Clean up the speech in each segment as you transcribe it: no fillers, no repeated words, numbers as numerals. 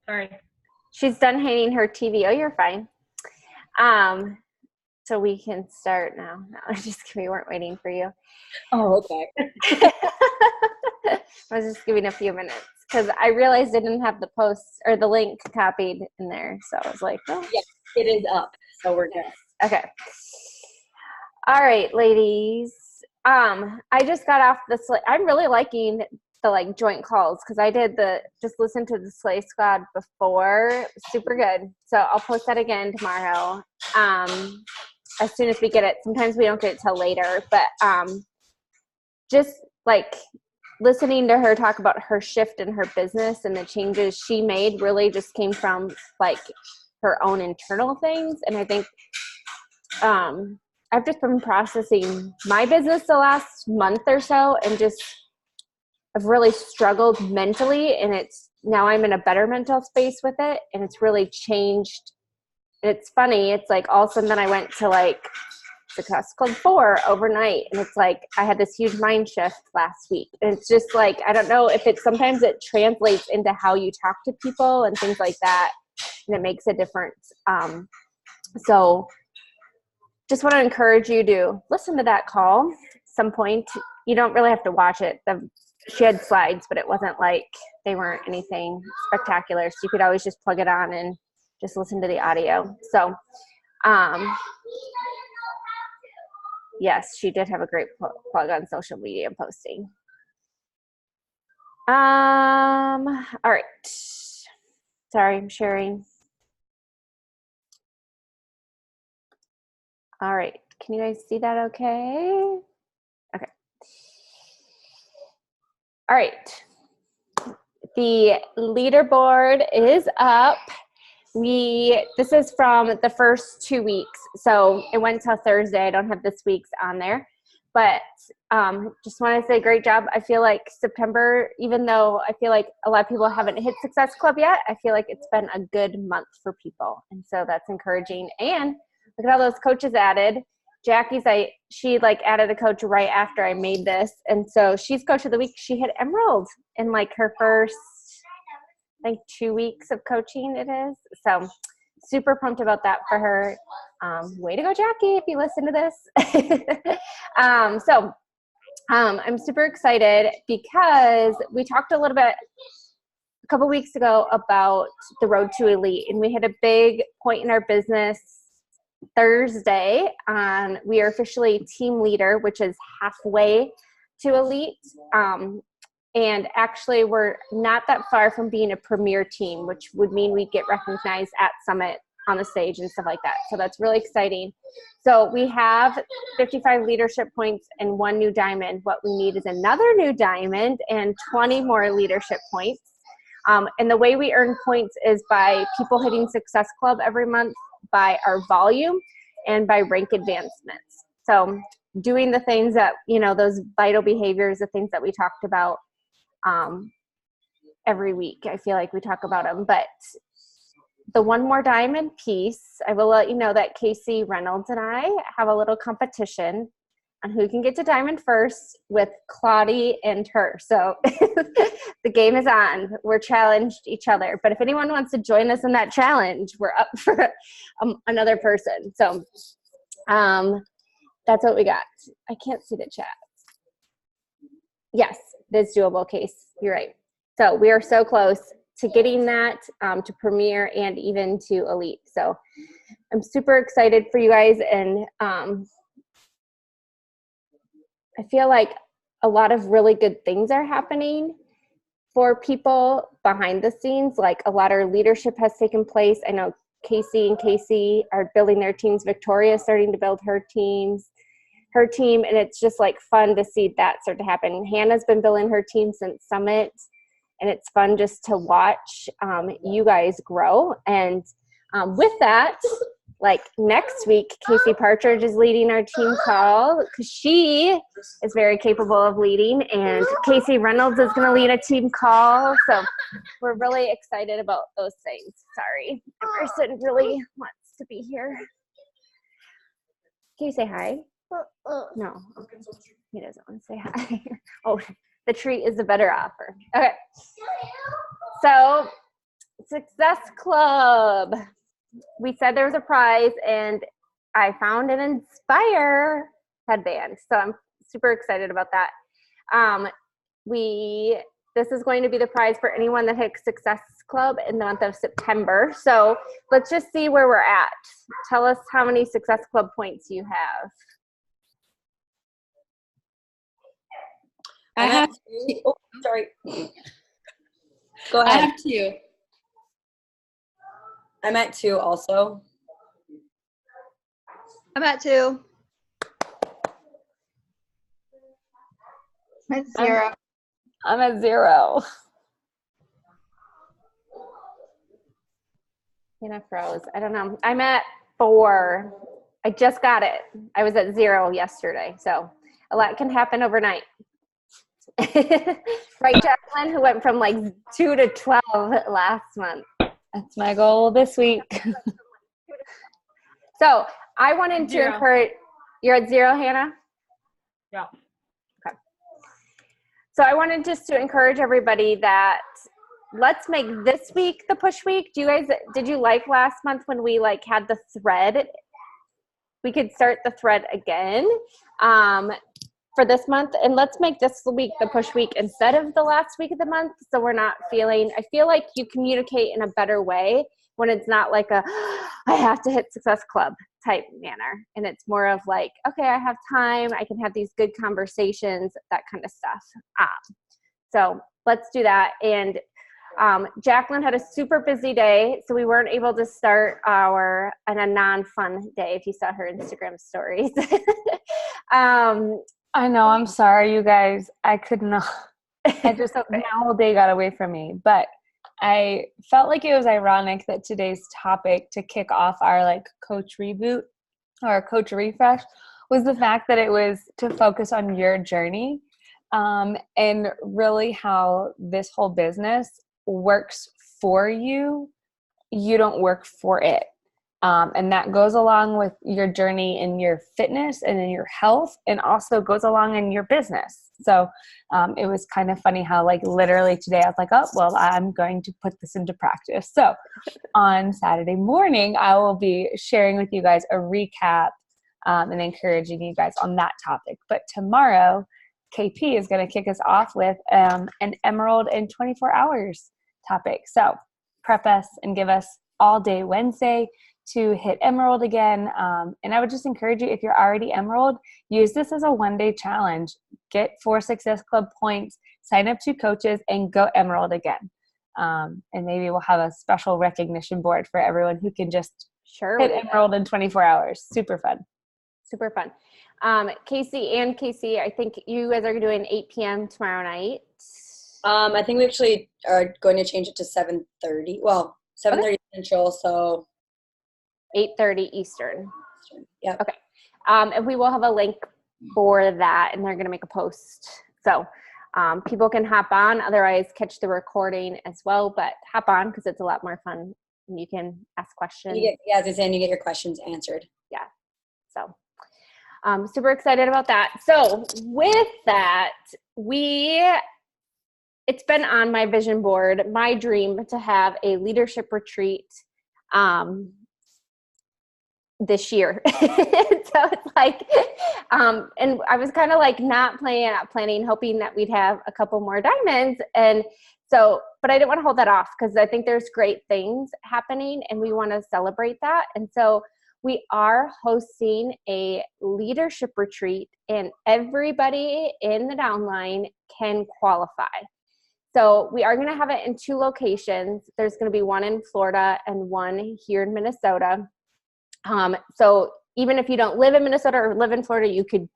Sorry. She's done hanging her TV. Oh, you're fine. So we can start now. No, just kidding. We weren't waiting for you. Oh, okay. I was just giving a few minutes because I realized I didn't have the post or the link copied in there. So I was like, oh, Yes, it is up, so we're good. okay. All right, ladies. I just got off the Slay. I'm really liking the like joint calls because I did just listen to the Slay Squad before. Super good. So I'll post that again tomorrow. As soon as we get it. Sometimes we don't get it till later, but just like listening to her talk about her shift in her business and the changes she made really just came from like her own internal things. And I think I've just been processing my business the last month or so and just I've really struggled mentally, and it's now I'm in a better mental space with it, and it's really changed. And it's funny, it's like all of a sudden then I went to like Success Club 4 overnight, and it's like I had this huge mind shift last week. And it's just like I don't know if it's sometimes it translates into how you talk to people and things like that, and it makes a difference. So just want to encourage you to listen to that call at some point. You don't really have to watch it. She had slides, but it wasn't like they weren't anything spectacular. So you could always just plug it on and just listen to the audio. So, yes, she did have a great plug on social media and posting. All right. Sorry, I'm sharing. All right. Can you guys see that okay? Okay. All right. The leaderboard is up. This is from the first 2 weeks. So it went till Thursday. I don't have this week's on there. But just want to say great job. I feel like September, even though I feel like a lot of people haven't hit Success Club yet, I feel like it's been a good month for people. And so that's encouraging. And look at all those coaches added. Jackie's, she like added a coach right after I made this. And so she's coach of the week. She hit Emerald in like her first, like 2 weeks of coaching it is. So super pumped about that for her. Way to go, Jackie, if you listen to this. I'm super excited because we talked a little bit a couple weeks ago about the road to elite, and we had a big point in our business Thursday on we are officially team leader, which is halfway to elite. And actually, we're not that far from being a premier team, which would mean we get recognized at Summit on the stage and stuff like that. So that's really exciting. So we have 55 leadership points and 1 new diamond. What we need is another new diamond and 20 more leadership points. And the way we earn points is by people hitting Success Club every month, by our volume, and by rank advancements. So doing the things that, those vital behaviors, the things that we talked about every week. I feel like we talk about them, but the one more diamond piece, I will let you know that Casey Reynolds and I have a little competition on who can get to diamond first with Claudie and her. So the game is on. We're challenged each other. But if anyone wants to join us in that challenge, we're up for another person. So that's what we got. I can't see the chat. Yes, it's doable, Case. You're right. So we are so close to getting that to Premier and even to Elite. So I'm super excited for you guys. And I feel like a lot of really good things are happening for people behind the scenes. Like a lot of leadership has taken place. I know Casey and Casey are building their teams. Victoria is starting to build her team, and it's just like fun to see that start to happen. Hannah's been building her team since Summit, and it's fun just to watch you guys grow. And with that, like next week, Casey Partridge is leading our team call because she is very capable of leading, and Casey Reynolds is going to lead a team call. So we're really excited about those things. Sorry, Emerson really wants to be here. Can you say hi? No, he doesn't want to say hi. Oh, the treat is the better offer. Okay. So Success Club. We said there was a prize, and I found an Inspire headband. So I'm super excited about that. This is going to be the prize for anyone that hits Success Club in the month of September. So let's just see where we're at. Tell us how many Success Club points you have. I have two. Oh, sorry. Go ahead. I have 2. I'm at 2 also. I'm at 2. At 0. I'm at 0. Hannah froze. I don't know. I'm at 4. I just got it. I was at 0 yesterday. So a lot can happen overnight. Right, Jacqueline, who went from like 2 to 12 last month. That's my goal this week. So I wanted to 0. encourage, you're at 0, Hannah? Yeah. Okay. So I wanted just to encourage everybody that let's make this week the push week. Did you like last month when we like had the thread? We could start the thread again for this month, and let's make this week the push week instead of the last week of the month. So we're not I feel like you communicate in a better way when it's not like I have to hit Success Club type manner. And it's more of like, okay, I have time. I can have these good conversations, that kind of stuff. So let's do that. And Jacqueline had a super busy day, so we weren't able to start on a non-fun day, if you saw her Instagram stories. I know. I'm sorry, you guys. I could not. I just Okay. my whole day got away from me. But I felt like it was ironic that today's topic to kick off our like coach reboot or coach refresh was the fact that it was to focus on your journey and really how this whole business works for you. You don't work for it. And that goes along with your journey in your fitness and in your health, and also goes along in your business. So it was kind of funny how like literally today I was like, oh, well, I'm going to put this into practice. So on Saturday morning, I will be sharing with you guys a recap and encouraging you guys on that topic. But tomorrow, KP is going to kick us off with an Emerald in 24 hours topic. So prep us and give us all day Wednesday to hit Emerald again. And I would just encourage you, if you're already Emerald, use this as a one-day challenge. Get 4 Success Club points, sign up 2 coaches, and go Emerald again. And maybe we'll have a special recognition board for everyone who can just hit Emerald in 24 hours. Super fun. Super fun. Casey, I think you guys are doing 8 p.m. tomorrow night. I think we actually are going to change it to 7:30. Well, 7:30 Central, so 8:30 Eastern. Yeah. Okay. And we will have a link for that, and they're going to make a post. So people can hop on, otherwise catch the recording as well, but hop on because it's a lot more fun and you can ask questions. As I said, you get your questions answered. Yeah. So super excited about that. So with that, it's been on my vision board, my dream to have a leadership retreat this year. So it's like, and I was kind of like not planning, hoping that we'd have a couple more diamonds. And so, but I didn't want to hold that off because I think there's great things happening and we want to celebrate that. And so we are hosting a leadership retreat, and everybody in the downline can qualify. So we are going to have it in 2 locations. There's going to be one in Florida and one here in Minnesota. So even if you don't live in Minnesota or live in Florida, you could,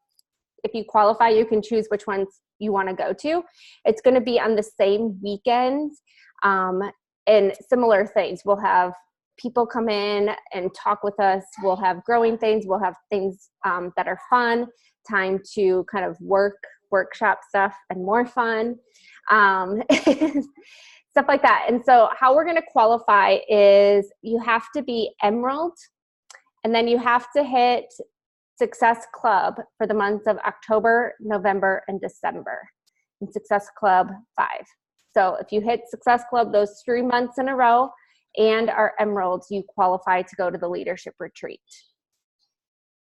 if you qualify, you can choose which ones you want to go to. It's going to be on the same weekends, and similar things. We'll have people come in and talk with us. We'll have growing things. We'll have things that are fun, time to kind of workshop stuff and more fun, stuff like that. And so how we're going to qualify is you have to be Emerald, and then you have to hit Success Club for the months of October, November, and December, and Success Club 5. So if you hit Success Club those 3 months in a row and are Emeralds, you qualify to go to the leadership retreat.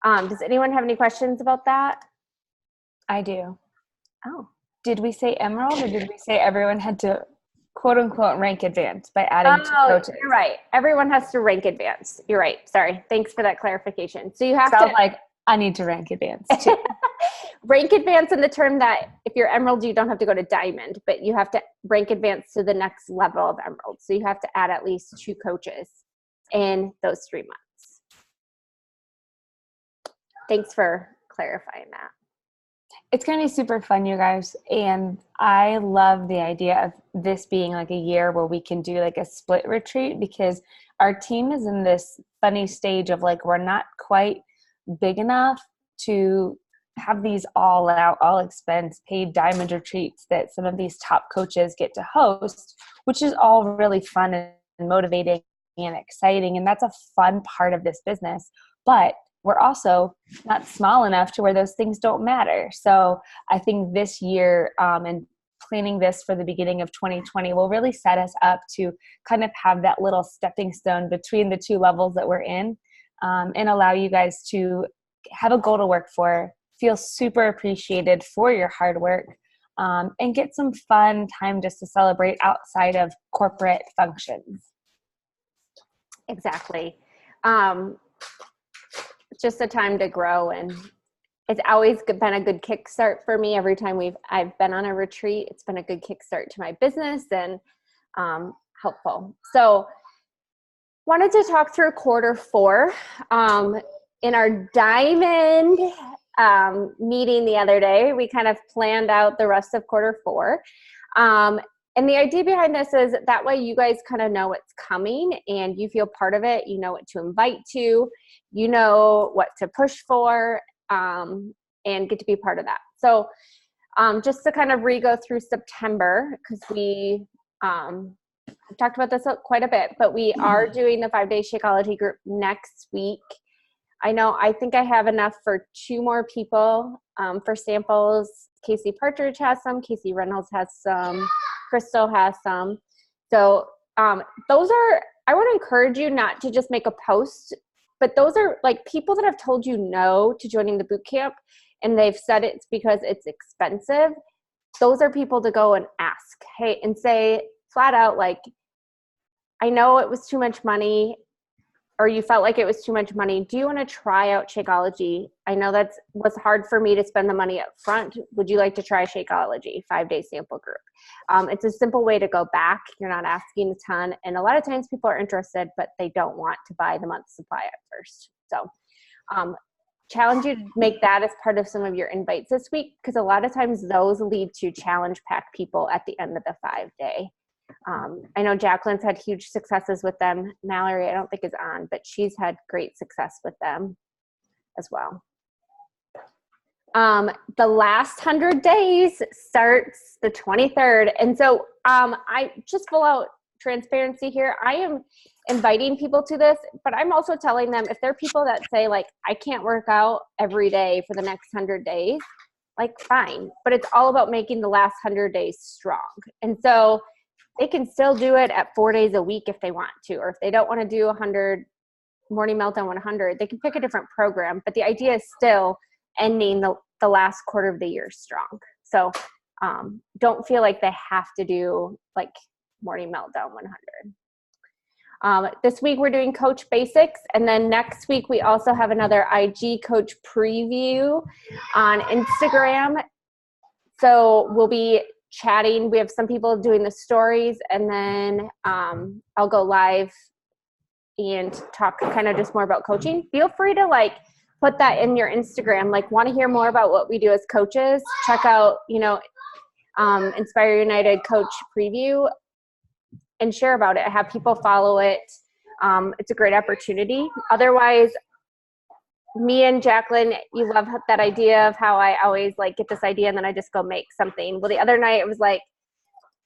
Does anyone have any questions about that? I do. Oh, Did we say Emerald or did we say everyone had to quote unquote rank advanced by adding 2 coaches? You're right. Everyone has to rank advanced. You're right. Sorry. Thanks for that clarification. So you have So I to was like, I need to rank advanced too. rank advanced in the term that if you're Emerald, you don't have to go to Diamond, but you have to rank advanced to the next level of Emerald. So you have to add at least 2 coaches in those 3 months. Thanks for clarifying that. It's going to be super fun, you guys. And I love the idea of this being like a year where we can do like a split retreat, because our team is in this funny stage of like, we're not quite big enough to have these all out, all expense paid Diamond retreats that some of these top coaches get to host, which is all really fun and motivating and exciting. And that's a fun part of this business. But we're also not small enough to where those things don't matter. So I think this year and planning this for the beginning of 2020 will really set us up to kind of have that little stepping stone between the 2 levels that we're in, and allow you guys to have a goal to work for, feel super appreciated for your hard work, and get some fun time just to celebrate outside of corporate functions. Exactly. It's just a time to grow, and it's always been a good kickstart for me. Every time I've been on a retreat, it's been a good kickstart to my business and helpful. So wanted to talk through Q4. In our Diamond meeting the other day, we kind of planned out the rest of Q4. And the idea behind this is that way you guys kind of know what's coming and you feel part of it. You know what to invite to, you know what to push for, and get to be part of that. So just to kind of re-go through September, because we talked about this quite a bit, but we are doing the 5-day Shakeology group next week. I think I have enough for 2 more people for samples. Casey Partridge has some, Casey Reynolds has some, Crystal has some. So those are, I would encourage you not to just make a post, but those are like people that have told you no to joining the boot camp and they've said it's because it's expensive. Those are people to go and ask, hey, and say flat out, like, I know it was too much money, or you felt like it was too much money. Do you want to try out Shakeology? I know that was hard for me to spend the money up front. Would you like to try Shakeology 5-day sample group? It's a simple way to go back. You're not asking a ton. And a lot of times people are interested, but they don't want to buy the month's supply at first. So challenge you to make that as part of some of your invites this week, because a lot of times those lead to challenge pack people at the end of the 5-day. I know Jacqueline's had huge successes with them. Mallory, I don't think is on, but she's had great success with them as well. The last 100 days starts the 23rd. And so I just full out transparency here. I am inviting people to this, but I'm also telling them if there are people that say like, I can't work out every day for the next 100 days, like fine, but it's all about making the last 100 days strong. And so they can still do it at 4 days a week if they want to, or if they don't want to do 100 Morning Meltdown 100, they can pick a different program. But the idea is still ending the last quarter of the year strong. So don't feel like they have to do like Morning Meltdown 100. This week we're doing Coach Basics, and then next week we also have another IG Coach preview on Instagram. So we'll be chatting. We have some people doing the stories, and then I'll go live and talk kind of just more about coaching. Feel free to like put that in your Instagram, like want to hear more about what we do as coaches. Check out, Inspire United Coach preview and share about it. Have people follow it. It's a great opportunity. Otherwise, me and Jacqueline, you love that idea of how I always like get this idea and then I just go make something. Well, the other night it was like,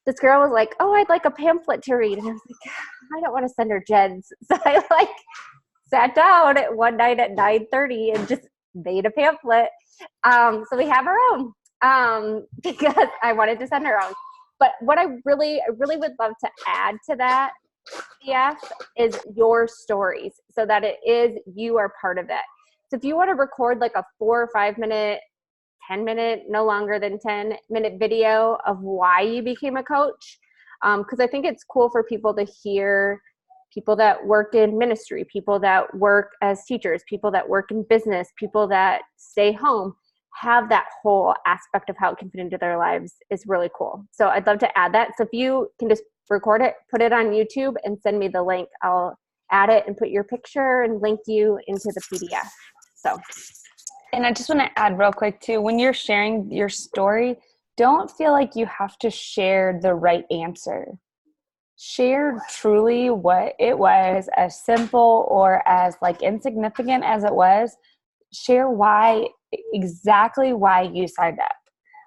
this girl was like, oh, I'd like a pamphlet to read. And I was like, I don't want to send her Jeds. So I like sat down one night at 9:30 and just made a pamphlet. So we have our own because I wanted to send her own. But what I really would love to add to that, CF, is your stories so that it is you are part of it. So if you want to record like a 4 or 5 minute, 10-minute, no longer than 10-minute video of why you became a coach, because I think it's cool for people to hear people that work in ministry, people that work as teachers, people that work in business, people that stay home, have that whole aspect of how it can fit into their lives is really cool. So I'd love to add that. So if you can just record it, put it on YouTube and send me the link, I'll add it and put your picture and link you into the PDF. So. And I just want to add real quick too, when you're sharing your story, don't feel like you have to share the right answer. Share truly what it was, as simple or as like insignificant as it was. Share exactly why you signed up.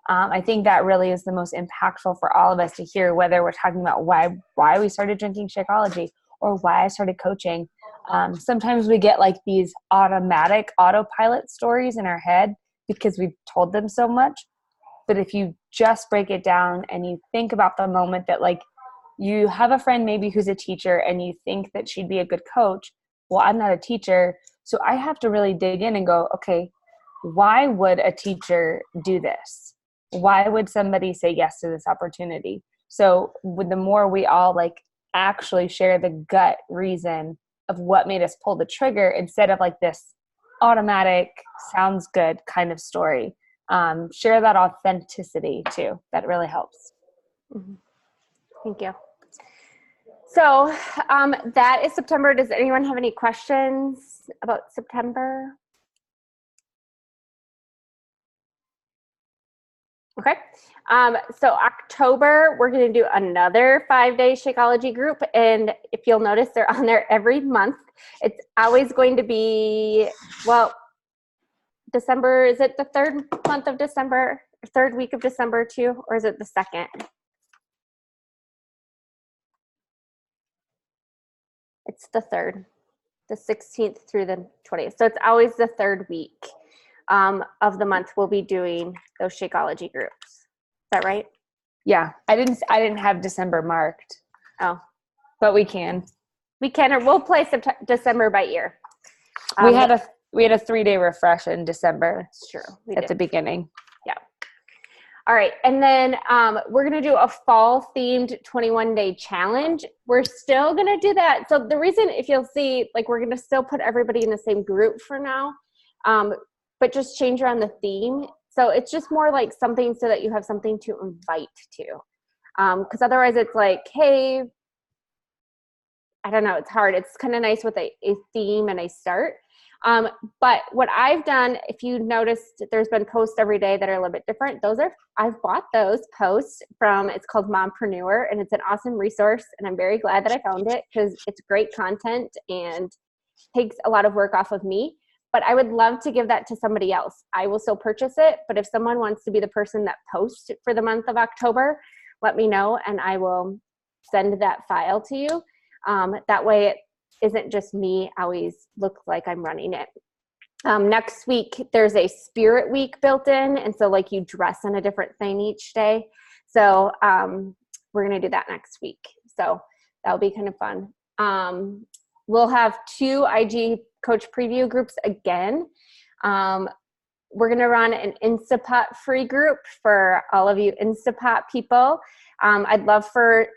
I think that really is the most impactful for all of us to hear, whether we're talking about why we started drinking Shakeology or why I started coaching. Sometimes we get like these autopilot stories in our head because we've told them so much. But if you just break it down and you think about the moment that like you have a friend maybe who's a teacher and you think that she'd be a good coach. Well, I'm not a teacher. So I have to really dig in and go, okay, why would a teacher do this? Why would somebody say yes to this opportunity? So with the more we all like actually share the gut reason of what made us pull the trigger instead of like this automatic sounds good kind of story, share that authenticity too. That really helps. Mm-hmm. Thank you. So that is September. Does anyone have any questions about September? Okay. So October, we're going to do another 5-day Shakeology group. And if you'll notice, they're on there every month. It's always going to be, well, December, is it the third month of December, third week of December too? Or is it the second? It's the third, the 16th through the 20th. So it's always the third week of the month we'll be doing those Shakeology groups. Is that right? Yeah. I didn't have December marked. Oh. But we can. We can, or we'll play December by ear. We had a 3-day refresh in December. That's true. At the beginning. Yeah. All right. And then we're going to do a fall themed 21-day challenge. We're still going to do that. So the reason, if you'll see, like we're going to still put everybody in the same group for now, but just change around the theme. So it's just more like something so that you have something to invite to. Because otherwise it's like, hey, I don't know, it's hard. It's kind of nice with a theme and a start. But what I've done, if you noticed, there's been posts every day that are a little bit different. I've bought those posts from, it's called Mompreneur, and it's an awesome resource. And I'm very glad that I found it because it's great content and takes a lot of work off of me. But I would love to give that to somebody else. I will still purchase it. But if someone wants to be the person that posts for the month of October, let me know and I will send that file to you. That way it isn't just me always look like I'm running it. Next week, there's a spirit week built in. And so like you dress in a different thing each day. So we're going to do that next week. So that'll be kind of fun. We'll have 2 IG coach preview groups again. We're going to run an Instapot free group for all of you Instapot people. I'd love to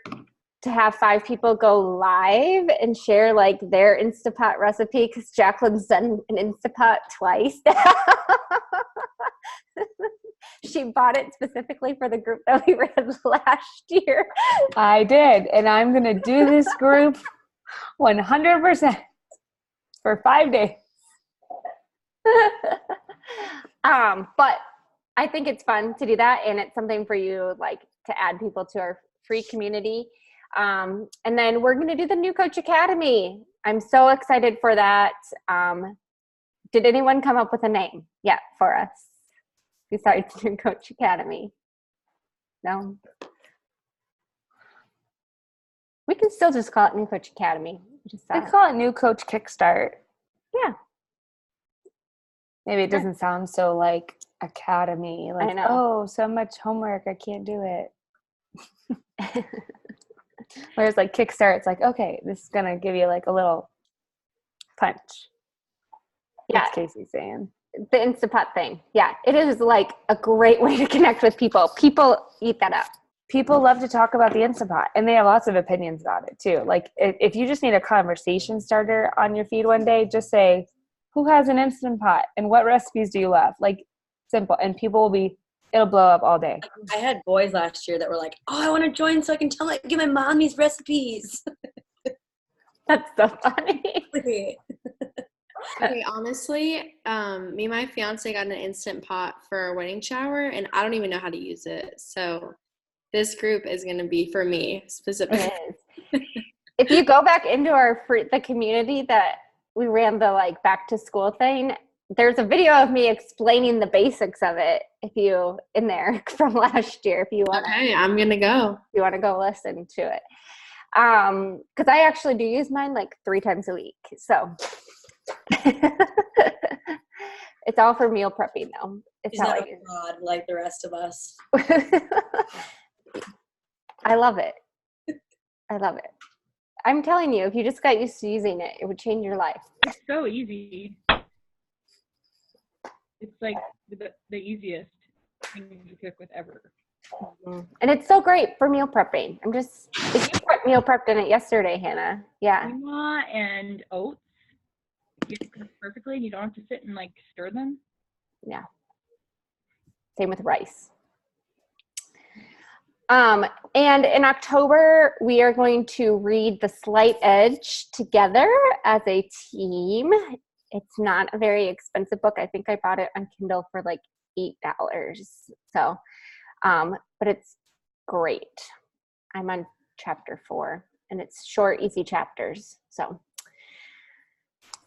have 5 people go live and share like their Instapot recipe because Jacqueline's done an Instapot twice. She bought it specifically for the group that we ran last year. I did. And I'm going to do this group 100% for 5 days. But I think it's fun to do that. And it's something for you like to add people to our free community. And then we're going to do the New Coach Academy. I'm so excited for that. Did anyone come up with a name yet for us besides New Coach Academy? No? We can still just call it New Coach Academy. I call it New Coach Kickstart. Yeah. Maybe it doesn't sound so like academy. Like, I know. oh, so much homework. I can't do it. Whereas like Kickstart, it's like, okay, this is gonna give you like a little punch. Yeah. What's Casey saying? The Instapot thing. Yeah, it is like a great way to connect with people. People eat that up. People love to talk about the Instant Pot, and they have lots of opinions about it too. Like if you just need a conversation starter on your feed one day, just say, who has an Instant Pot and what recipes do you love? Like simple, and it'll blow up all day. I had boys last year that were like, oh, I want to join so I can give my mom these recipes. That's so funny. Okay, honestly, me and my fiance got an Instant Pot for our wedding shower, and I don't even know how to use it. So this group is going to be for me specifically. It is. If you go back into the community that we ran the like back to school thing, there's a video of me explaining the basics of it. If you in there from last year, if you want. Okay, I'm going to go. If you want to go listen to it, because I actually do use mine like 3 times a week. So it's all for meal prepping though. It's He's how not I a use fraud like the rest of us. it. I love it. I love it. I'm telling you, if you just got used to using it, it would change your life. It's so easy. It's like the easiest thing to cook with ever. And it's so great for meal prepping. If you meal prepped in it yesterday, Hannah. Yeah. Quinoa and oats, you can cook perfectly, and you don't have to sit and like stir them. Yeah. Same with rice. And in October, we are going to read The Slight Edge together as a team. It's not a very expensive book. I think I bought it on Kindle for like $8. So, but it's great. I'm on chapter 4, and it's short, easy chapters. So,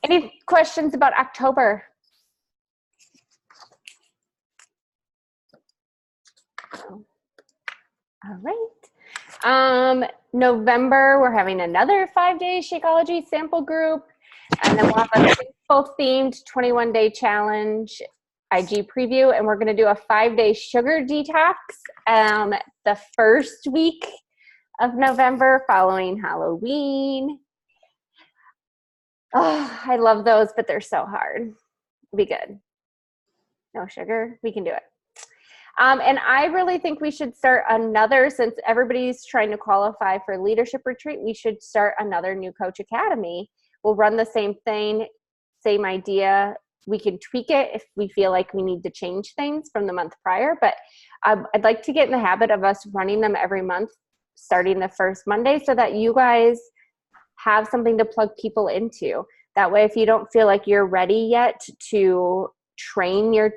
any questions about October? All right. November, we're having another 5-day Shakeology sample group. And then we'll have a faithful-themed 21-day challenge IG preview. And we're going to do a 5-day sugar detox the first week of November following Halloween. Oh, I love those, but they're so hard. It'll be good. No sugar. We can do it. And I really think we should start another, since everybody's trying to qualify for leadership retreat, we should start another New Coach Academy. We'll run the same thing, same idea. We can tweak it if we feel like we need to change things from the month prior, but I'd like to get in the habit of us running them every month, starting the first Monday, so that you guys have something to plug people into. That way, if you don't feel like you're ready yet to train your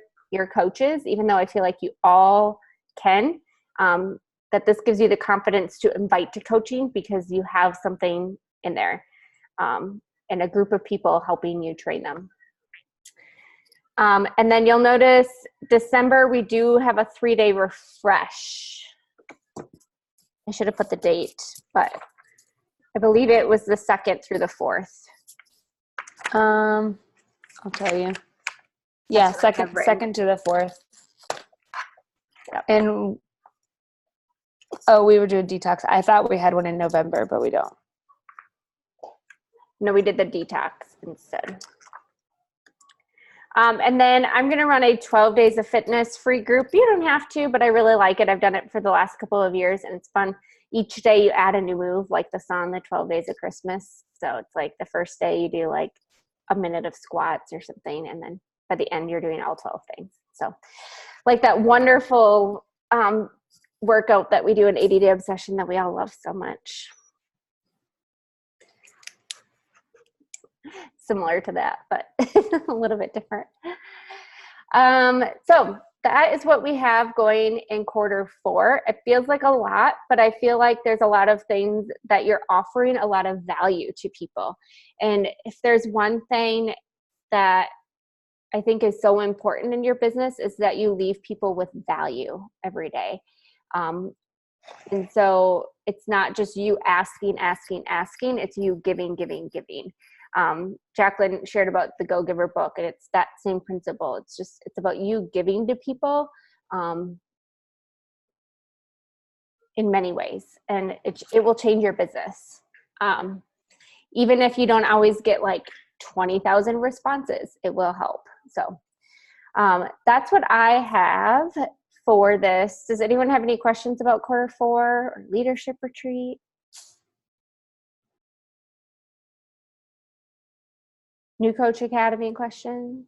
coaches, even though I feel like you all can, that this gives you the confidence to invite to coaching because you have something in there and a group of people helping you train them. And then you'll notice December, we do have a 3-day refresh. I should have put the date, but I believe it was the 2nd through the 4th. I'll tell you. Yeah, second to the 4th. Yep. And we were doing detox. I thought we had one in November, but we don't. No, we did the detox instead. And then I'm going to run a 12 days of fitness free group. You don't have to, but I really like it. I've done it for the last couple of years, and it's fun. Each day you add a new move, like the song, the 12 Days of Christmas. So it's like the first day you do like a minute of squats or something, and then by the end you're doing all 12 things. So like that wonderful workout that we do in 80 Day Obsession that we all love so much. Similar to that, but a little bit different. So that is what we have going in Q4. It feels like a lot, but I feel like there's a lot of things that you're offering a lot of value to people. And if there's one thing that I think is so important in your business is that you leave people with value every day. And so it's not just you asking, it's you giving. Jacqueline shared about the Go Giver book, and it's that same principle. It's about you giving to people, and in many ways, and it will change your business. Even if you don't always get like 20,000 responses, it will help. So that's what I have for this. Does anyone have any questions about Q4 or leadership retreat? New Coach Academy questions?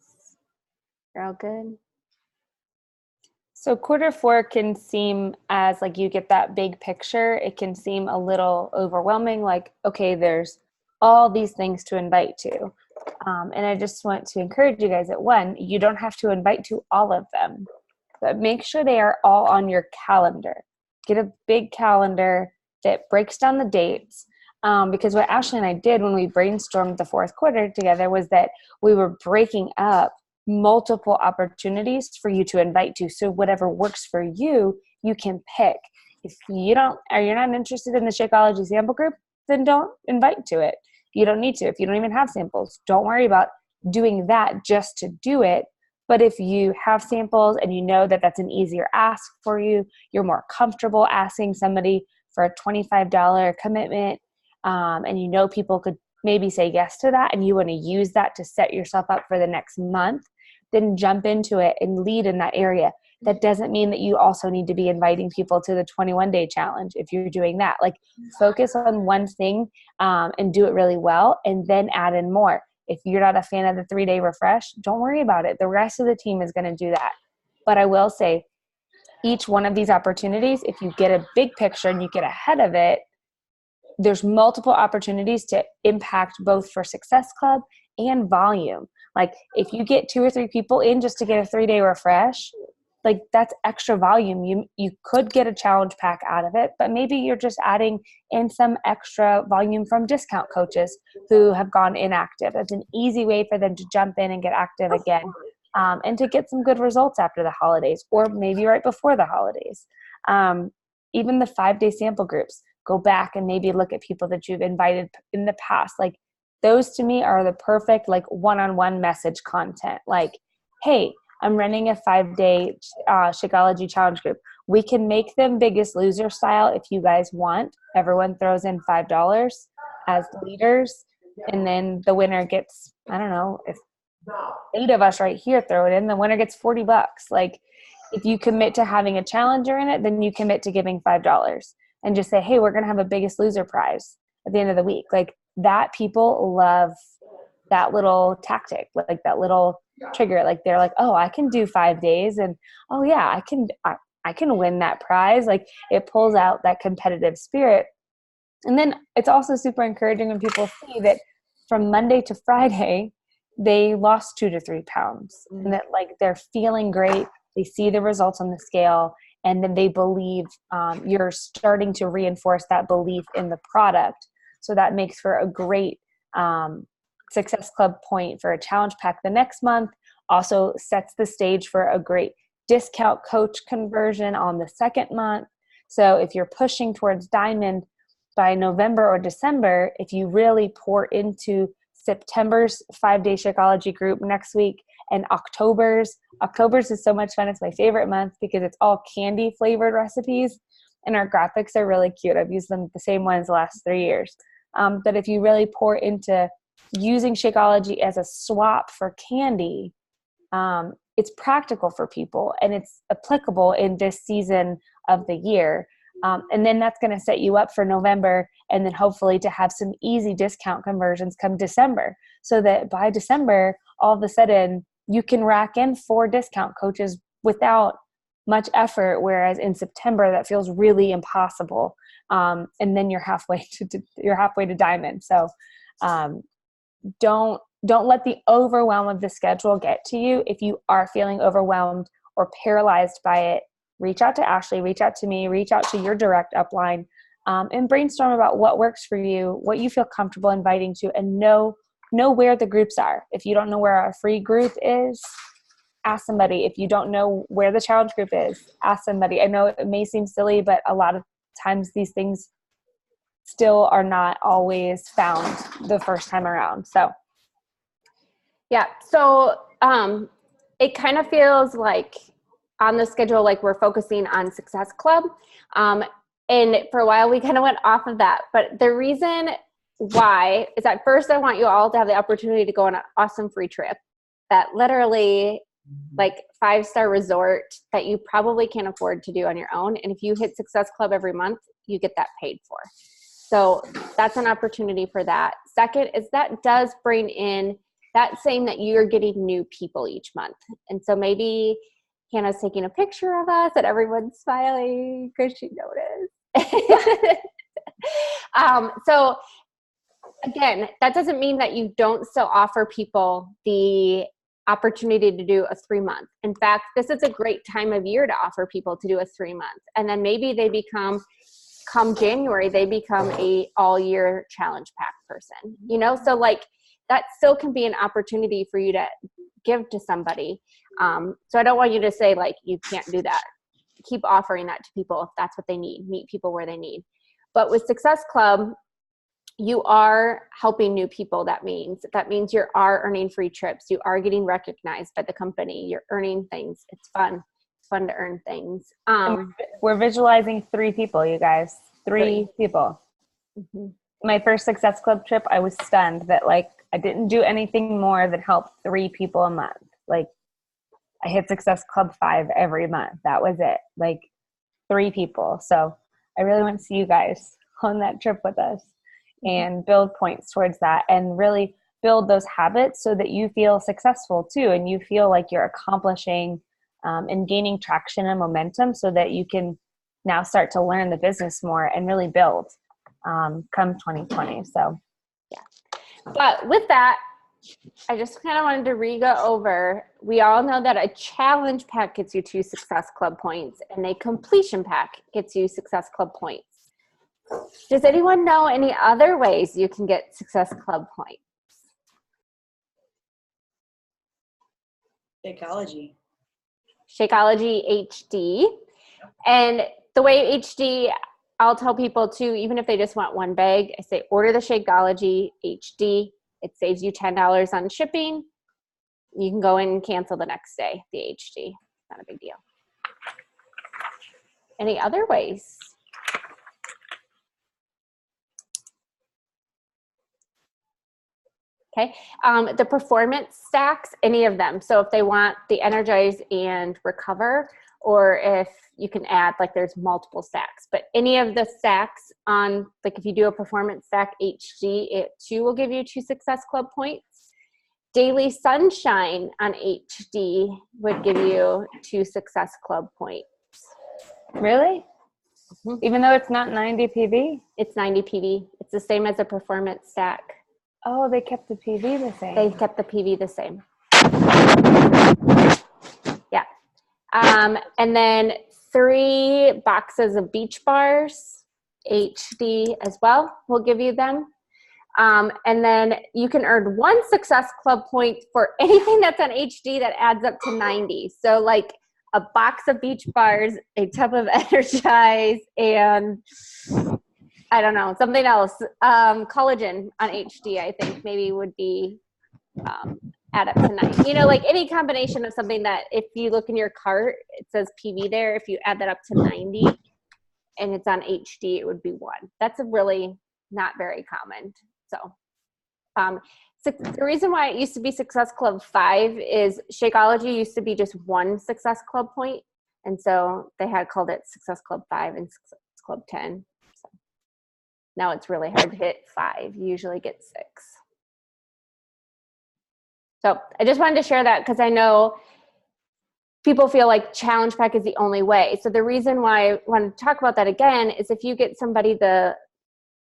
You're all good? So Q4 can seem, as like you get that big picture, it can seem a little overwhelming, like, okay, there's all these things to invite to. And I just want to encourage you guys that, one, you don't have to invite to all of them, but make sure they are all on your calendar. Get a big calendar that breaks down the dates. Because what Ashley and I did when we brainstormed the fourth quarter together was that we were breaking up multiple opportunities for you to invite to. So whatever works for you, you can pick. If you're not interested in the Shakeology sample group, then don't invite to it. You don't need to. If you don't even have samples, don't worry about doing that just to do it. But if you have samples and you know that that's an easier ask for you, you're more comfortable asking somebody for a $25 commitment, and you know people could maybe say yes to that, and you want to use that to set yourself up for the next month, then jump into it and lead in that area. That doesn't mean that you also need to be inviting people to the 21-day challenge if you're doing that. Like, focus on one thing and do it really well, and then add in more. If you're not a fan of the 3-day refresh, don't worry about it. The rest of the team is going to do that. But I will say, each one of these opportunities, if you get a big picture and you get ahead of it, there's multiple opportunities to impact both for Success Club and volume. Like, if you get 2 or 3 people in just to get a 3-day refresh, like, that's extra volume. You could get a challenge pack out of it, but maybe you're just adding in some extra volume from discount coaches who have gone inactive. It's an easy way for them to jump in and get active again, and to get some good results after the holidays, or maybe right before the holidays. Even the 5-day sample groups, go back and maybe look at people that you've invited in the past. Like, those to me are the perfect, like, one-on-one message content. Like, hey, I'm running a 5-day Shakeology challenge group. We can make them Biggest Loser style if you guys want. Everyone throws in $5 as leaders, and then the winner gets, I don't know, if 8 of us right here throw it in, the winner gets $40. Like, if you commit to having a challenger in it, then you commit to giving $5 and just say, hey, we're going to have a Biggest Loser prize at the end of the week. Like, that, people love that little tactic, like that little trigger. Like, they're like, oh, I can do 5 days, and oh yeah, I can win that prize. Like, it pulls out that competitive spirit. And then it's also super encouraging when people see that from Monday to Friday, they lost 2 to 3 pounds, and that, like, they're feeling great. They see the results on the scale, and then they believe, you're starting to reinforce that belief in the product. So that makes for a great Success Club point for a challenge pack the next month. Also sets the stage for a great discount coach conversion on the second month. So if you're pushing towards Diamond by November or December, if you really pour into September's 5-day Shakeology group next week, and October's is so much fun. It's my favorite month because it's all candy flavored recipes, and our graphics are really cute. I've used them the same ones the last 3 years. But if you really pour into using Shakeology as a swap for candy, it's practical for people, and it's applicable in this season of the year. And then that's going to set you up for November, and then hopefully to have some easy discount conversions come December, so that by December, all of a sudden, you can rack in 4 discount coaches without much effort, whereas in September, that feels really impossible. And then you're halfway to Diamond. So don't let the overwhelm of the schedule get to you. If you are feeling overwhelmed or paralyzed by it, reach out to Ashley, reach out to me, reach out to your direct upline, and brainstorm about what works for you, what you feel comfortable inviting to, and know where the groups are. If you don't know where our free group is, ask somebody. If you don't know where the challenge group is, ask somebody. I know it may seem silly, but a lot of times these things still are not always found the first time around. So yeah, so it kind of feels like on the schedule, like we're focusing on Success Club. And for a while, we kind of went off of that. But the reason why is that first, I want you all to have the opportunity to go on an awesome free trip that literally like 5-star resort that you probably can't afford to do on your own. And if you hit Success Club every month, you get that paid for. So that's an opportunity for that. Second is that does bring in that saying that you're getting new people each month. And so maybe Hannah's taking a picture of us and everyone's smiling because she noticed. So again, that doesn't mean that you don't still offer people the opportunity to do a 3-month. In fact, this is a great time of year to offer people to do a 3-month. And then maybe they come January, they become a all year challenge pack person, you know? So like that still can be an opportunity for you to give to somebody. So I don't want you to say like, you can't do that. Keep offering that to people if that's what they need, meet people where they need. But with Success Club, you are helping new people. That means you are earning free trips. You are getting recognized by the company. You're earning things. It's fun. It's fun to earn things. We're visualizing 3 people, you guys. 3 people. Mm-hmm. My first Success Club trip, I was stunned that like I didn't do anything more than help 3 people a month. Like I hit Success Club 5 every month. That was it. Like 3 people. So I really want to see you guys on that trip with us and build points towards that and really build those habits so that you feel successful too. And you feel like you're accomplishing and gaining traction and momentum so that you can now start to learn the business more and really build come 2020. So, yeah. But with that, I just kind of wanted to go over, we all know that a challenge pack gets you 2 Success Club points and a completion pack gets you Success Club points. Does anyone know any other ways you can get Success Club points? Shakeology. Shakeology HD. And the way HD, I'll tell people too, even if they just want 1 bag, I say order the Shakeology HD. It saves you $10 on shipping. You can go in and cancel the next day, the HD. Not a big deal. Any other ways? Okay, the performance stacks, any of them. So if they want the Energize and Recover, or if you can add, like there's multiple stacks, but any of the stacks on, like if you do a performance stack HD, it too will give you 2 Success Club points. Daily Sunshine on HD would give you 2 Success Club points. really? Mm-hmm. Even though it's not 90 PV? It's 90 PV. It's the same as a performance stack. Oh, they kept the PV the same. They kept the PV the same. Yeah. And then 3 boxes of Beach Bars, HD as well, we'll give you them. And then you can earn 1 Success Club point for anything that's on HD that adds up to 90. So like a box of Beach Bars, a tub of Energize, and I don't know, something else. Collagen on HD, I think maybe would be add up to 90. You know, like any combination of something that if you look in your cart, it says PV there. If you add that up to 90 and it's on HD, it would be 1. That's a really not very common. So the reason why it used to be Success Club 5 is Shakeology used to be just 1 Success Club point. And so they had called it Success Club 5 and Success Club 10. So now it's really hard to hit 5. You usually get 6. So I just wanted to share that because I know people feel like Challenge Pack is the only way. So the reason why I want to talk about that again is if you get somebody the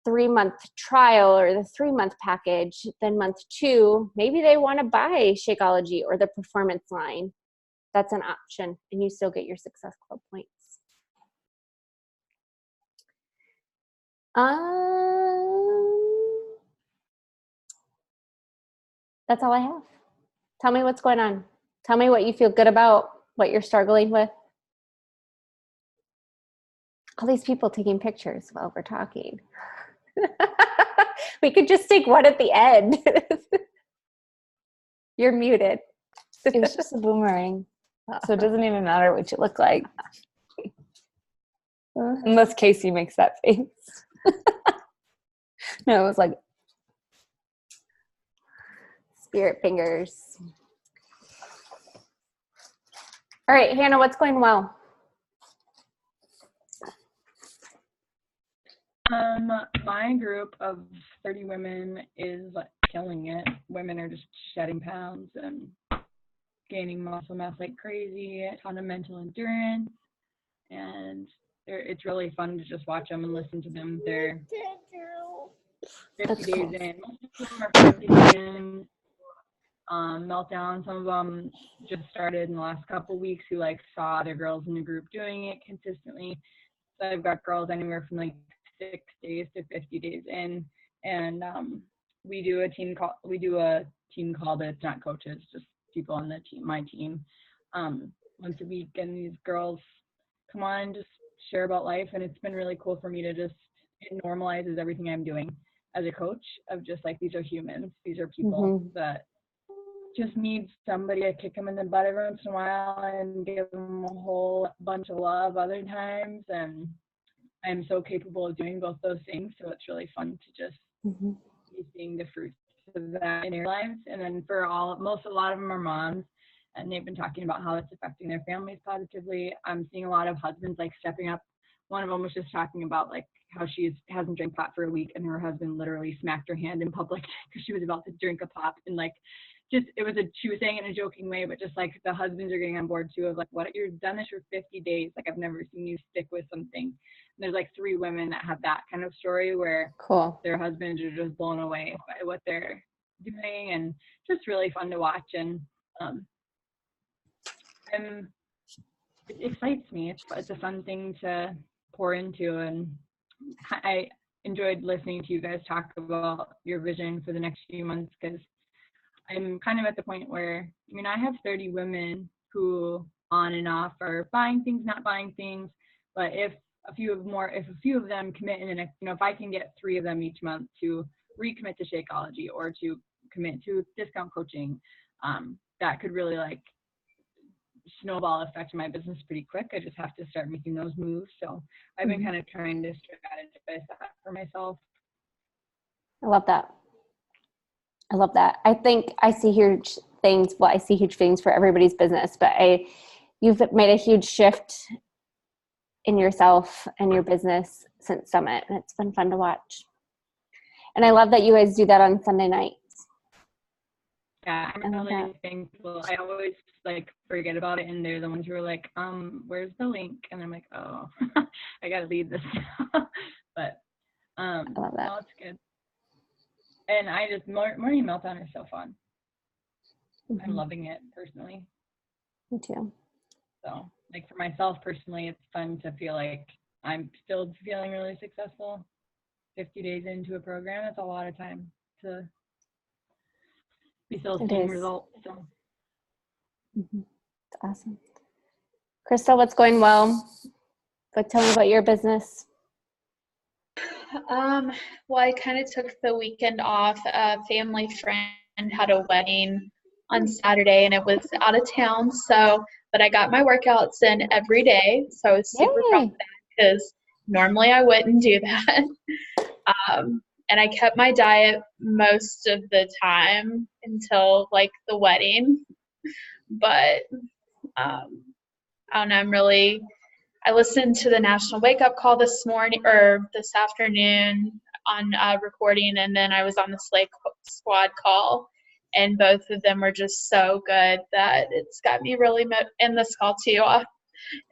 3-month trial or the 3-month package, then month 2, maybe they want to buy Shakeology or the performance line. That's an option, and you still get your Success Club points. That's all I have. Tell me what's going on. Tell me what you feel good about, what you're struggling with. All these people taking pictures while we're talking. We could just take one at the end. You're muted. It was just a boomerang. So it doesn't even matter what you look like. Unless Casey makes that face. No, it was like Spirit fingers. All right, Hannah, what's going well? My group of 30 women is killing it. Women are just shedding pounds and gaining muscle mass like crazy, a ton of mental endurance, and it's really fun to just watch them and listen to them. They're 50 That's days cool. in. Most of them are 50 days in. Meltdown. Some of them just started in the last couple weeks who saw other girls in the group doing it consistently. So I've got girls anywhere from 6 days to 50 days in, and we do a team call. But it's not coaches, just people on the team, my team, once a week, and these girls come on and just share about life, and it's been really cool for me to it normalizes everything I'm doing as a coach of just these are humans, these are people that just need somebody to kick them in the butt every once in a while and give them a whole bunch of love other times, and I'm so capable of doing both those things, so it's really fun to just be seeing the fruits of that in their lives. And then for a lot of them are moms, and they've been talking about how it's affecting their families positively. I'm seeing a lot of husbands stepping up. One of them was just talking about how she hasn't drank pot for a week, and her husband literally smacked her hand in public because she was about to drink a pop, and she was saying it in a joking way, but just the husbands are getting on board too of what, you've done this for 50 days. I've never seen you stick with something. And there's 3 women that have that kind of story where Cool. their husbands are just blown away by what they're doing, and just really fun to watch. And it excites me. It's a fun thing to pour into, and I enjoyed listening to you guys talk about your vision for the next few months, because I'm kind of at the point where, I have 30 women who on and off are buying things, not buying things, but if a few of them commit in the next, if I can get 3 of them each month to recommit to Shakeology or to commit to discount coaching, that could really snowball effect my business pretty quick. I just have to start making those moves. So I've been kind of trying to strategize that for myself. I love that. I think I see huge things. Well, I see huge things for everybody's business, but you've made a huge shift in yourself and your business since Summit, and it's been fun to watch. And I love that you guys do that on Sunday nights. Yeah, I'm really thankful. I always forget about it, and they're the ones who are where's the link? And I'm like, oh, I gotta leave this now. But I love that. no, it's good. And I just Morning Meltdown is so fun. I'm loving it personally. Me too. So for myself personally, it's fun to feel I'm still feeling really successful. 50 days into a program, it's a lot of time to be still seeing results. So. That's awesome. Crystal, what's going well? Tell me about your business. Well, I kind of took the weekend off. A family friend had a wedding on Saturday, and it was out of town. But I got my workouts in every day, so I was super proud of that, because normally I wouldn't do that. And I kept my diet most of the time until the wedding. But I don't know. I listened to the National Wake Up Call this afternoon on recording, and then I was on the Slay Squad call, and both of them were just so good that it's got me really in this call too.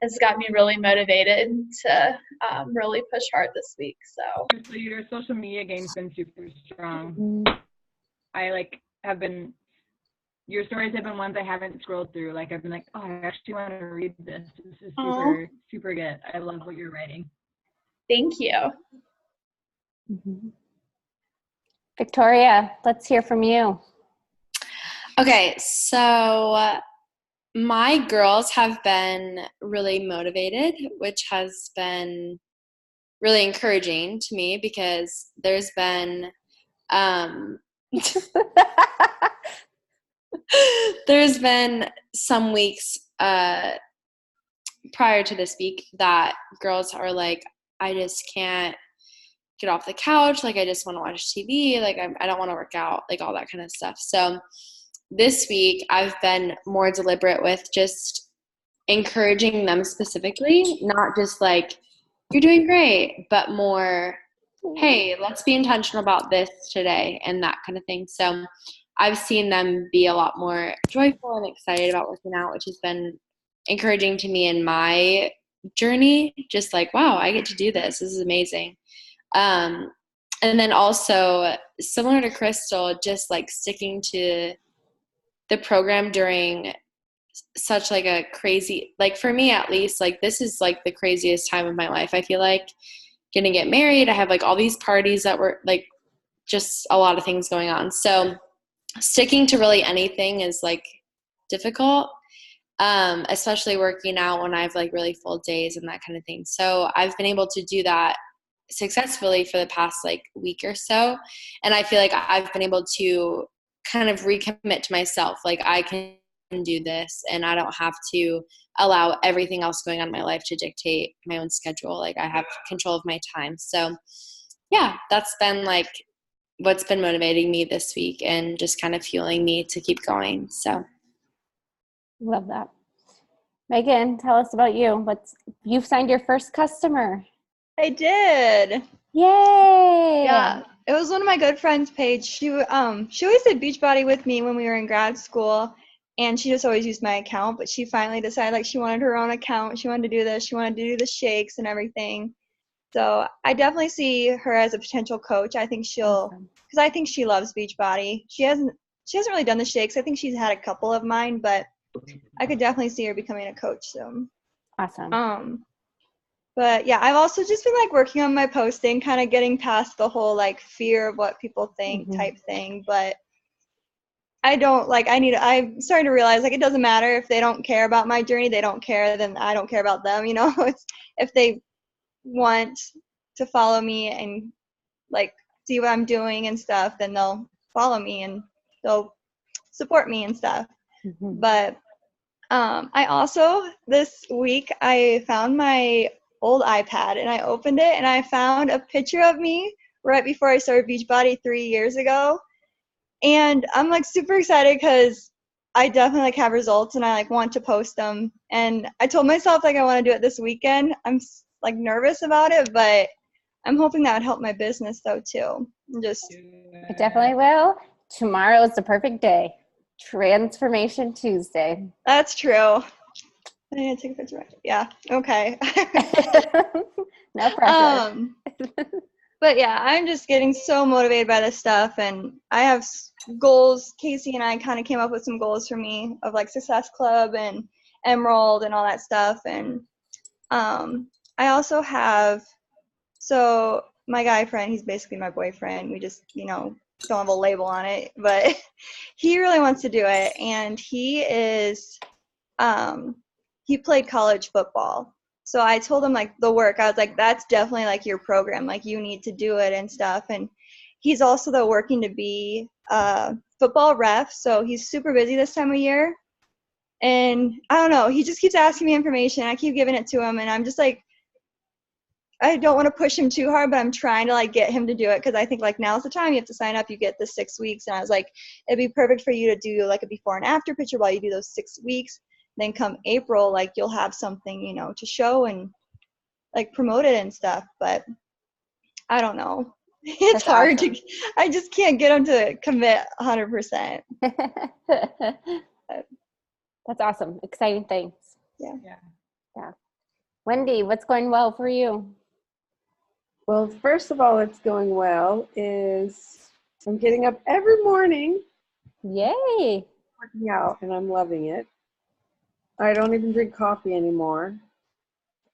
It's got me really motivated to really push hard this week. So your social media game's been super strong. I your stories have been ones I haven't scrolled through. I've been oh, I actually want to read this. This is super, super good. I love what you're writing. Thank you. Victoria, let's hear from you. Okay, so my girls have been really motivated, which has been really encouraging to me, because there's been some weeks prior to this week that girls are like, I just can't get off the couch. Like, I just want to watch TV. Like, I don't want to work out, like all that kind of stuff. So this week I've been more deliberate with just encouraging them specifically, not just like, you're doing great, but more, hey, let's be intentional about this today and that kind of thing. So I've seen them be a lot more joyful and excited about working out, which has been encouraging to me in my journey. Just like, wow, I get to do this. This is amazing. And then also, similar to Crystal, just like sticking to the program during such like a crazy, like for me at least, like this is like the craziest time of my life. I feel like gonna get married. I have like all these parties that were like just a lot of things going on. So sticking to really anything is like difficult, especially working out when I have like really full days and that kind of thing. So I've been able to do that successfully for the past like week or so. And I feel like I've been able to kind of recommit to myself. Like, I can do this and I don't have to allow everything else going on in my life to dictate my own schedule. Like, I have control of my time. So yeah, that's been like what's been motivating me this week and just kind of fueling me to keep going. So Love that. Megan, tell us about you. You've signed your first customer. I did. Yay! Yeah. It was one of my good friends, Paige. She always did Beachbody with me when we were in grad school, and she just always used my account, but she finally decided like she wanted her own account. She wanted to do this. She wanted to do the shakes and everything. So I definitely see her as a potential coach. I think because I think she loves Beachbody. She hasn't really done the shakes. I think she's had a couple of mine, but I could definitely see her becoming a coach soon. Awesome. But yeah, I've also just been like working on my posting, kind of getting past the whole like fear of what people think type thing. But I'm starting to realize like it doesn't matter if they don't care about my journey, they don't care, then I don't care about them, It's if they want to follow me and like see what I'm doing and stuff, then they'll follow me and they'll support me and stuff. But I also this week I found my old iPad and I opened it and I found a picture of me right before I started Beachbody 3 years ago, and I'm like super excited because I definitely like have results and I like want to post them, and I told myself like I want to do it this weekend. I'm like nervous about it, but I'm hoping that would help my business though too. It definitely will. Tomorrow is the perfect day. Transformation Tuesday. That's true. I need to take a picture of it. Yeah. Okay. No pressure. But yeah, I'm just getting so motivated by this stuff, and I have goals. Casey and I kind of came up with some goals for me of like Success Club and Emerald and all that stuff. And I also have, so my guy friend, he's basically my boyfriend. We just, don't have a label on it, but he really wants to do it. And he is, he played college football. So I told him like the work, I was like, that's definitely like your program. Like you need to do it and stuff. And he's also though working to be a football ref. So he's super busy this time of year. And I don't know, he just keeps asking me information. I keep giving it to him. And I'm just like, I don't want to push him too hard, but I'm trying to like get him to do it. Cause I think like now's the time you have to sign up. You get the 6 weeks. And I was like, it'd be perfect for you to do like a before and after picture while you do those 6 weeks. Then come April, like you'll have something, to show and like promote it and stuff. But I don't know. It's hard to, I just can't get him to commit 100%. That's awesome. Exciting things. Yeah. Wendy, what's going well for you? Well, first of all, what's going well is I'm getting up every morning, Yay. working out, and I'm loving it. I don't even drink coffee anymore.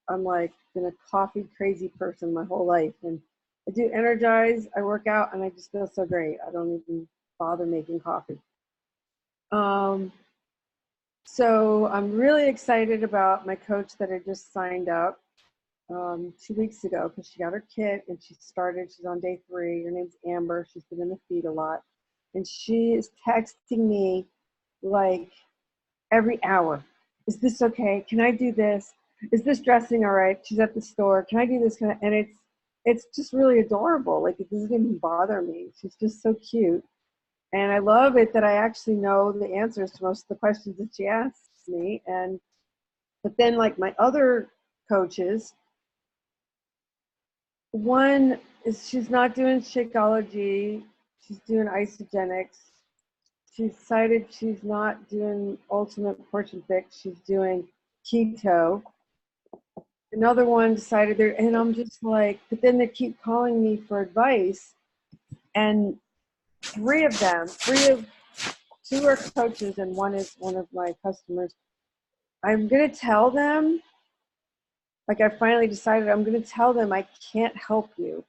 I'm like been a coffee crazy person my whole life, and I do Energize, I work out, and I just feel so great. I don't even bother making coffee. So I'm really excited about my coach that I just signed up 2 weeks ago because she got her kit and she's on day 3. Her name's Amber. She's been in the feed a lot. And she is texting me like every hour. Is this okay? Can I do this? is this dressing all right? She's at the store. Can I do this? And it's just really adorable. Like, it doesn't even bother me. She's just so cute. And I love it that I actually know the answers to most of the questions that she asks me. But then, like, my other coaches, one is she's not doing Shakeology. She's doing Isogenics. She decided she's not doing Ultimate Portion Fix. She's doing keto. Another one decided they're, and I'm just like, but then they keep calling me for advice. And two are coaches and one is one of my customers. I'm going to tell them, like, I finally decided I'm going to tell them I can't help you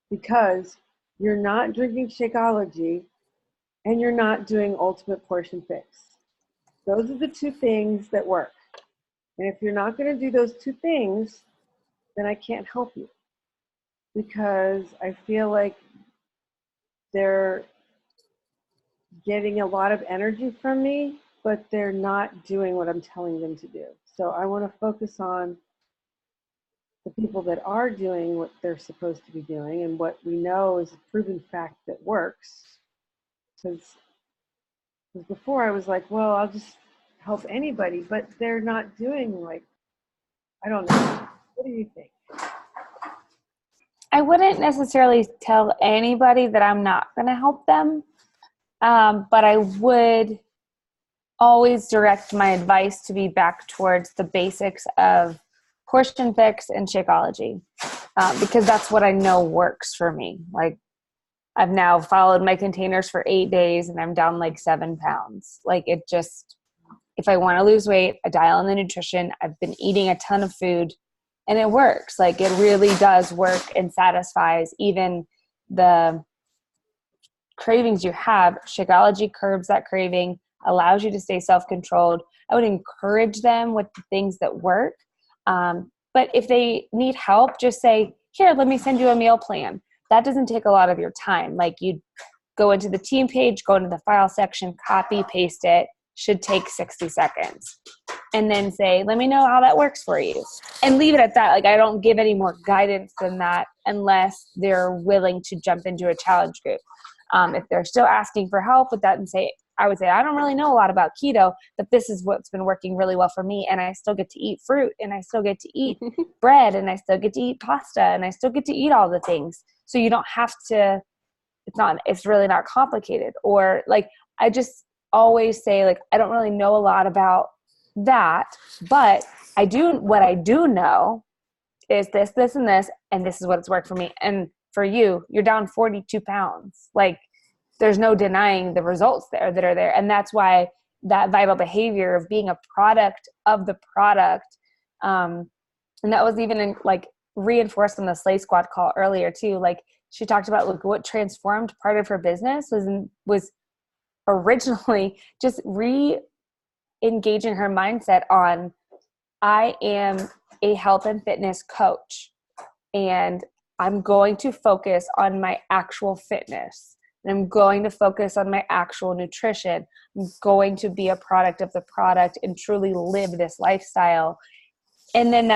because you're not drinking Shakeology and you're not doing Ultimate Portion Fix. Those are the two things that work. And if you're not going to do those two things, then I can't help you because I feel like they're getting a lot of energy from me, but they're not doing what I'm telling them to do. So I want to focus on the people that are doing what they're supposed to be doing and what we know is a proven fact that works. Because before I was like, well, I'll just help anybody, but they're not doing, like, I don't know. What do you think? I wouldn't necessarily tell anybody that I'm not going to help them, but I would always direct my advice to be back towards the basics of Portion Fix and Shakeology, because that's what I know works for me. Like, I've now followed my containers for 8 days and I'm down like 7 pounds. Like, it just, if I want to lose weight, I dial in the nutrition. I've been eating a ton of food and it works. Like, it really does work and satisfies even the cravings you have. Shakeology curbs that craving, allows you to stay self-controlled. I would encourage them with the things that work. But if they need help, just say, here, let me send you a meal plan. That doesn't take a lot of your time. Like, you go into the team page, go into the file section, copy, paste it, should take 60 seconds. And then say, let me know how that works for you. And leave it at that. Like, I don't give any more guidance than that unless they're willing to jump into a challenge group. If they're still asking for help with that, I would say, I don't really know a lot about keto, but this is what's been working really well for me. And I still get to eat fruit, and I still get to eat bread, and I still get to eat pasta, and I still get to eat all the things. So you don't have to, it's really not complicated. Or, like, I just always say, like, I don't really know a lot about that, but what I do know is this, this, and this, and this is what's worked for me. And for you, you're down 42 pounds. Like, there's no denying the results that are there. And that's why that vital behavior of being a product of the product, and that was even reinforced on the Slay Squad call earlier too. Like, she talked about, like, what transformed part of her business was originally just re-engaging her mindset on, I am a health and fitness coach, and I'm going to focus on my actual fitness. And I'm going to focus on my actual nutrition. I'm going to be a product of the product and truly live this lifestyle. And then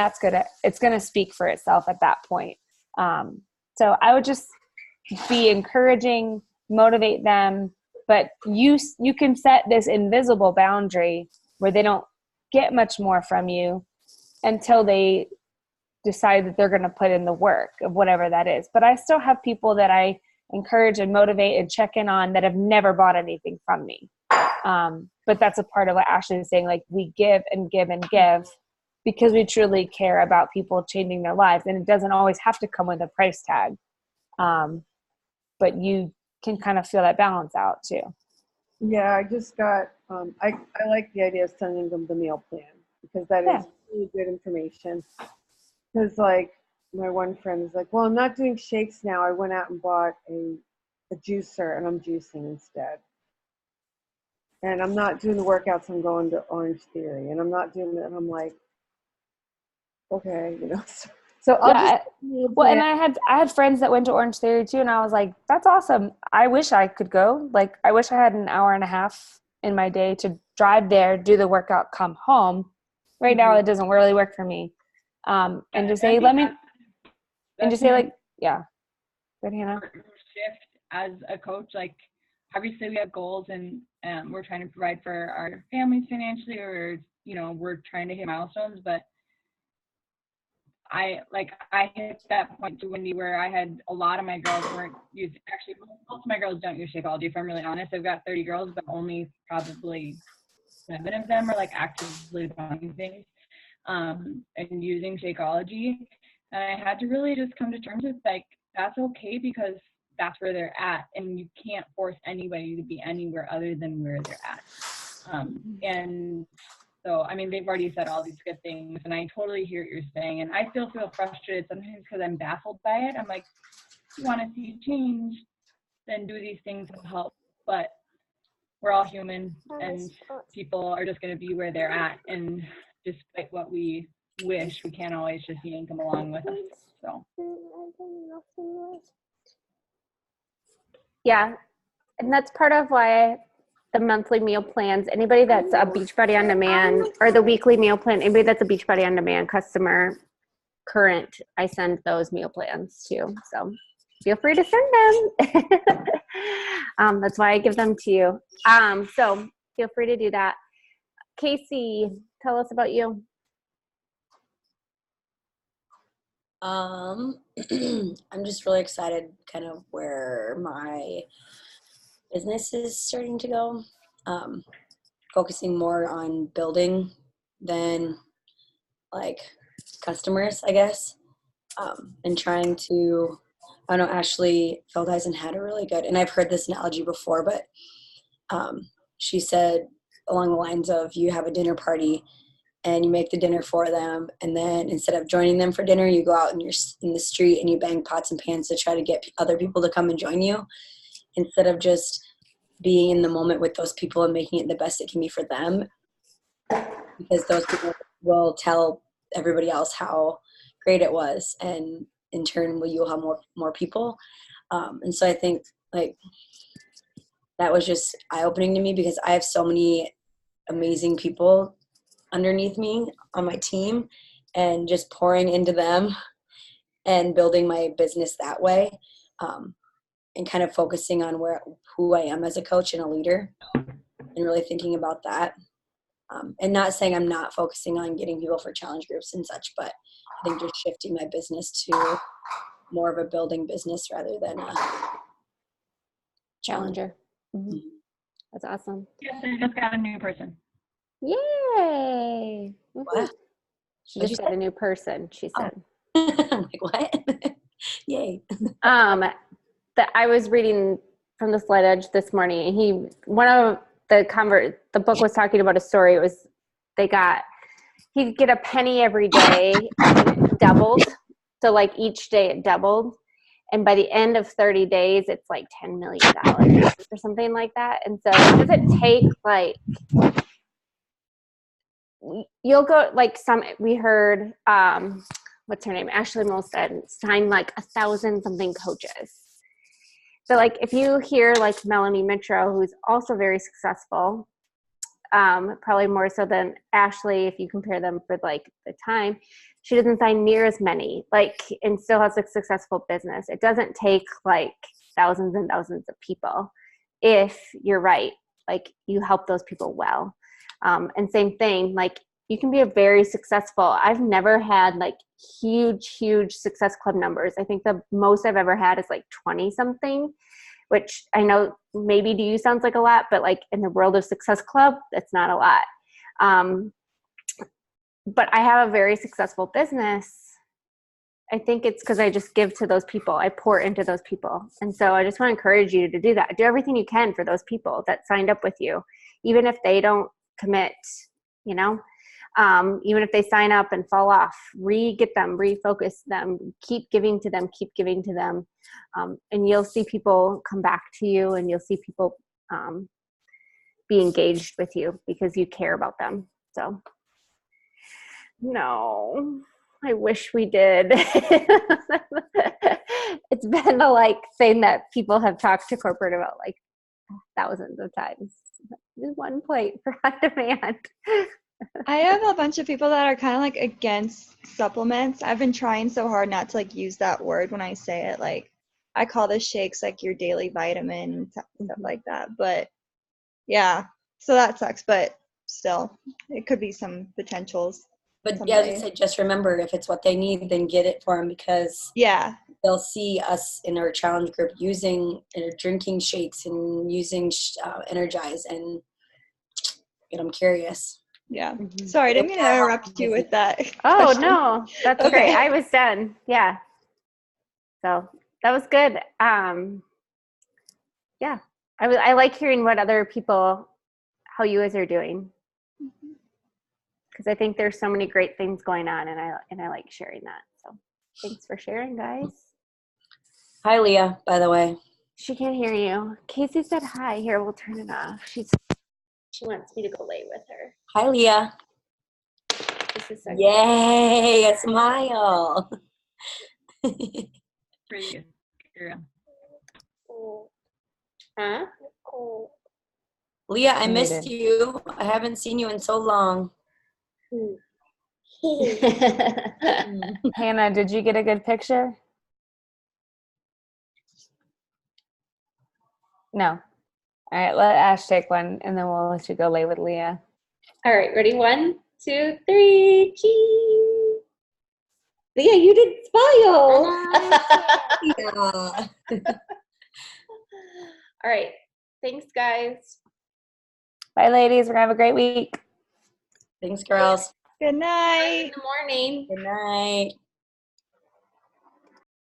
it's gonna speak for itself at that point. So I would just be encouraging, motivate them, but you can set this invisible boundary where they don't get much more from you until they decide that they're going to put in the work of whatever that is. But I still have people that I encourage and motivate and check in on that have never bought anything from me. But that's a part of what Ashley is saying. Like, we give and give and give because we truly care about people changing their lives. And it doesn't always have to come with a price tag. But you can kind of feel that balance out too. Yeah, I just got, I like the idea of sending them the meal plan because that is really good information. Because, like, my one friend is like, well, I'm not doing shakes now. I went out and bought a juicer and I'm juicing instead. And I'm not doing the workouts. I'm going to Orange Theory and I'm not doing it. And I'm like, okay, So I'll and I had friends that went to Orange Theory too. And I was like, that's awesome. I wish I could go. Like, I wish I had an hour and a half in my day to drive there, do the workout, come home. Right now, it doesn't really work for me. And just I say, think let me, that's- and that's just say an like, yeah. Good, Hannah. important shift as a coach. Like, obviously we have goals and we're trying to provide for our families financially, or, you know, we're trying to hit milestones, but I hit that point to Wendy where I had a lot of my girls weren't using, actually most of my girls don't use Shakeology, if I'm really honest. I've got 30 girls, but only probably 7 of them are like actively buying things and using Shakeology. And I had to really just come to terms with like, that's okay, because that's where they're at, and you can't force anybody to be anywhere other than where they're at. And so, I mean, they've already said all these good things, and I totally hear what you're saying. And I still feel frustrated sometimes because I'm baffled by it. I'm like, if you want to see change, then do these things to help. But we're all human, and people are just going to be where they're at. And despite what we wish, we can't always just yank them along with us. So. Yeah. And that's part of why the monthly meal plans, anybody that's a Beachbody On Demand, or the weekly meal plan, anybody that's a Beachbody On Demand customer current, I send those meal plans to. So feel free to send them. That's why I give them to you. So feel free to do that. Casey, tell us about you. I'm just really excited kind of where my business is starting to go. Focusing more on building than like customers, I guess. And trying to, I know Ashley Feldheisen had a really good, and I've heard this analogy before, but she said along the lines of, you have a dinner party and you make the dinner for them, and then instead of joining them for dinner, you go out and you're in the street and you bang pots and pans to try to get other people to come and join you, instead of just being in the moment with those people and making it the best it can be for them, because those people will tell everybody else how great it was, and in turn you'll have more people. And so I think like that was just eye-opening to me, because I have so many amazing people underneath me on my team, and just pouring into them and building my business that way, and kind of focusing on who I am as a coach and a leader, and really thinking about that. And not saying I'm not focusing on getting people for challenge groups and such, but I think just shifting my business to more of a building business rather than a Challenger. Mm-hmm. That's awesome. Yes, I just got a new person. Yay. What? She What'd just you got say? a new person, she said. I'm like, what? Yay. That I was reading from the Slight Edge this morning, and one of the book was talking about a story. It was he'd get a penny every day, and it doubled. So like each day it doubled, and by the end of 30 days it's like $10 million or something like that. And so it doesn't take like, you'll go like we heard what's her name, Ashley Molstead, signed like 1,000 something coaches. So like if you hear like Melanie Mitro, who's also very successful, probably more so than Ashley if you compare them for like the time, she doesn't sign near as many, like, and still has a successful business. It doesn't take like thousands and thousands of people if you're right, like you help those people well. And same thing, like you can be a very successful, I've never had like huge Success Club numbers. I think the most I've ever had is like 20 something, which I know maybe to you sounds like a lot, but like in the world of Success Club, that's not a lot. But I have a very successful business. I think it's because I just give to those people. I pour into those people. And so I just want to encourage you to do that. Do everything you can for those people that signed up with you, even if they don't commit, you know, even if they sign up and fall off, get them, refocus them, keep giving to them. And you'll see people come back to you, and you'll see people be engaged with you because you care about them. So no, I wish we did. It's been a like thing that people have talked to corporate about like thousands of times. Just one plate for On Demand. I have a bunch of people that are kind of like against supplements. I've been trying so hard not to like use that word when I say it. Like I call the shakes like your daily vitamin and stuff like that. But yeah, so that sucks. But still, it could be some potentials But yeah, as I someday. said, just remember if it's what they need, then get it for them because Yeah, they'll see us in our challenge group using drinking shakes and using Energize and get them curious. yeah. Mhm. Sorry, I didn't mean to interrupt you with that. Oh, question. no, that's Okay. great. I was done. Yeah. So that was good. Yeah, I like hearing what other people, how you guys are doing. Because I think there's so many great things going on, and I like sharing that. So thanks for sharing, guys. Hi, Leah, by the way. She can't hear you. Casey said hi. Here, we'll turn it off. She wants me to go lay with her. Hi, Leah. Just a second. Yay, a smile. Pretty good. Huh? Leah, I You missed muted. you. I haven't seen you in so long. Hannah, did you get a good picture? No. All right, let Ash take one, and then we'll let you go lay with Leah. All right, ready? 1, 2, 3. Cheese. Leah, you did smile. Yeah. All right. Thanks, guys. Bye, ladies. We're going to have a great week. Thanks, girls. Good night. In the morning. Good night.